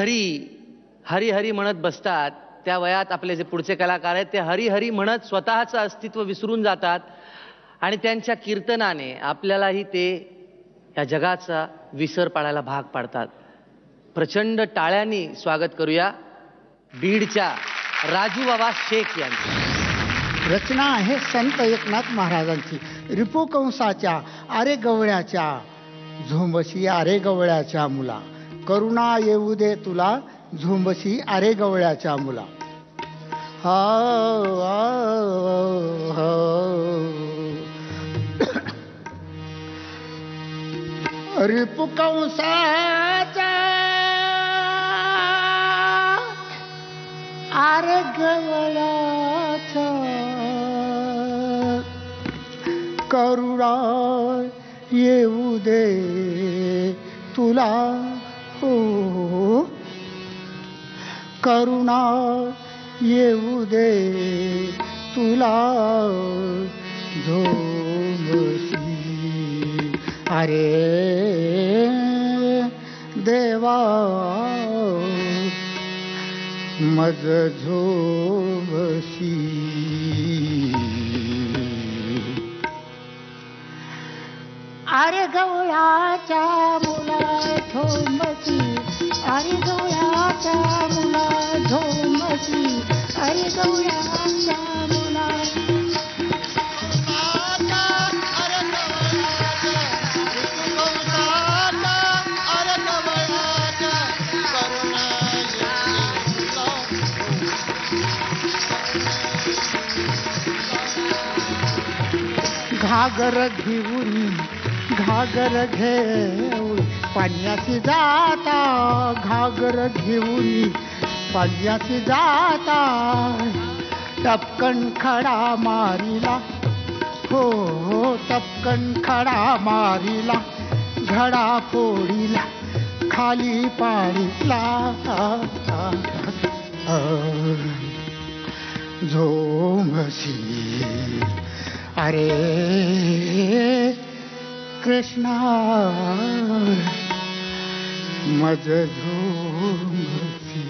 घरी हरी हरी म्हणत बसतात, त्या वयात आपले जे पुढचे कलाकार आहेत ते हरी हरी म्हणत स्वतःचं अस्तित्व विसरून जातात आणि त्यांच्या कीर्तनाने आपल्यालाही ते या जगाचा विसर पाडायला भाग पाडतात. प्रचंड टाळ्यांनी स्वागत करूया बीडच्या राजू बाबा शेख यांचं. रचना आहे संत एकनाथ महाराजांची. रिपू कंसाच्या अरे गवळ्याच्या झोंबशी अरे गवळ्याच्या मुला, करुणा येऊ दे तुला झोंबशी अरे गवळ्याच्या मुला. रिपू कंसाच्या अरे गवळ्याच्या करुणा येऊ दे तुला हो, करुणा येऊ दे तुला झोंबशी अरे देवा मज झोंबशी. अरे गवळ्याच्या मुला झोंबशी अरे गवळ्याच्या मुला झोंबशी अरे गवळ्याच्या मुला. घागर घेऊन घागर घेऊन पाण्याची जाता, घागर घेऊन पाण्याची जाता, टपकन खडा मारिला हो, टपकन खडा मारिला, घडा फोडीला खाली पाडीला. झोंबशी अरे कृष्णा मज झोंबशी.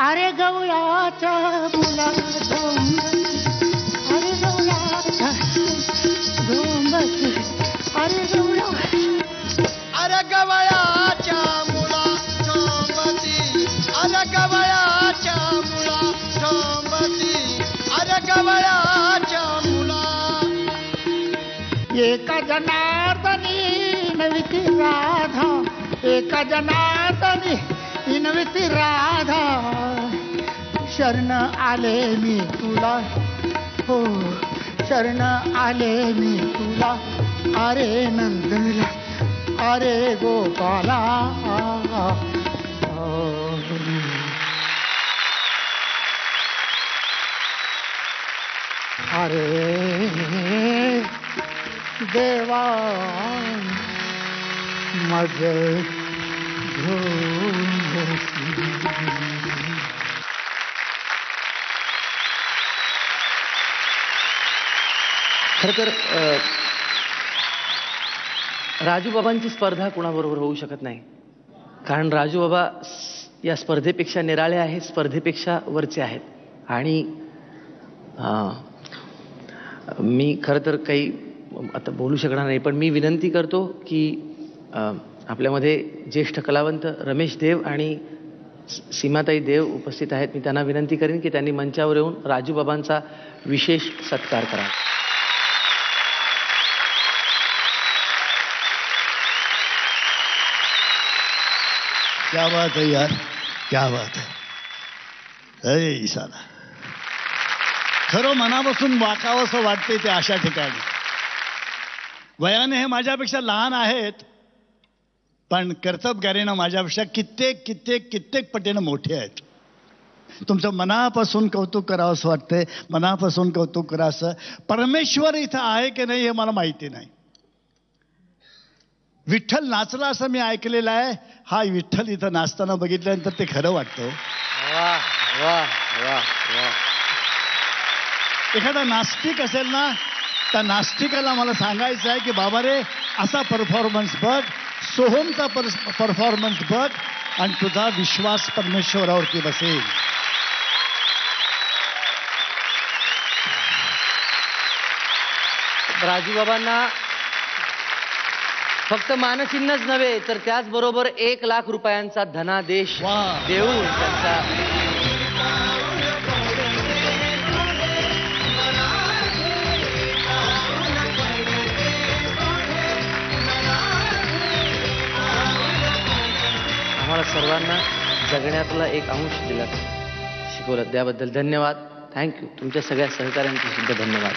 अरे गवळ्याच्या मुला झोंबशी अरे गवळ्याच्या झोंबशी अरे गवळ्या अरे गवळ्याच्या मुला झोंबशी अरे गवळ्याच्या मुला झोंबशी अरे गवळ्याच्या मुला. एका जनार्दनी नविती राधा, एका जनार्दनी इनविती राधा, शरण आले मी तुला हो, शरण आले मी तुला अरे नंदला अरे गोपाला. अरे देवा मज झोंबशी. खरं तर राजू बाबांची स्पर्धा कुणाबरोबर होऊ शकत नाही, कारण राजू बाबा या स्पर्धेपेक्षा निराळे आहेत, स्पर्धेपेक्षा वरचे आहेत. आणि मी खरं तर काही आता बोलू शकणार नाही, पण मी विनंती करतो की आपल्यामध्ये ज्येष्ठ कलावंत रमेश देव आणि सीमाताई देव उपस्थित आहेत. मी त्यांना विनंती करेन की त्यांनी मंचावर येऊन राजू बाबांचा विशेष सत्कार करावा. क्या बात है यार, क्या बात है. अरे ईशाना, खरं मनापासून वाकावंसं वाटते ते अशा ठिकाणी. वयाने हे माझ्यापेक्षा लहान आहेत, पण कर्तबगारीनं माझ्यापेक्षा कित्येक कित्येक कित्येक पटीनं मोठे आहेत. तुमचं मनापासून कौतुक करावं असं वाटतंय, मनापासून कौतुक करावं. परमेश्वर इथं आहे की नाही हे मला माहिती नाही. विठ्ठल नाचला असं मी ऐकलेलं आहे. हा विठ्ठल इथं नाचताना बघितल्यानंतर ते खरं वाटतं. एखादा नास्तिक असेल ना, त्या नास्तिकाला मला सांगायचं आहे की बाबा रे, असा परफॉर्मन्स बघ, सोहमचा परफॉर्मन्स बघ आणि तुझा विश्वास परमेश्वरावरती बसेल. राजूबाबांना फक्त मानचिन्हच नव्हे तर त्याचबरोबर 1 लाख रुपयांचा धनादेश वा. देऊन त्यांचा आम्हाला सर्वांना जगण्यातला एक अंश दिला, शिकवलं, त्याबद्दल धन्यवाद. थँक्यू. तुमच्या सगळ्या सहकाऱ्यांचे सुद्धा धन्यवाद.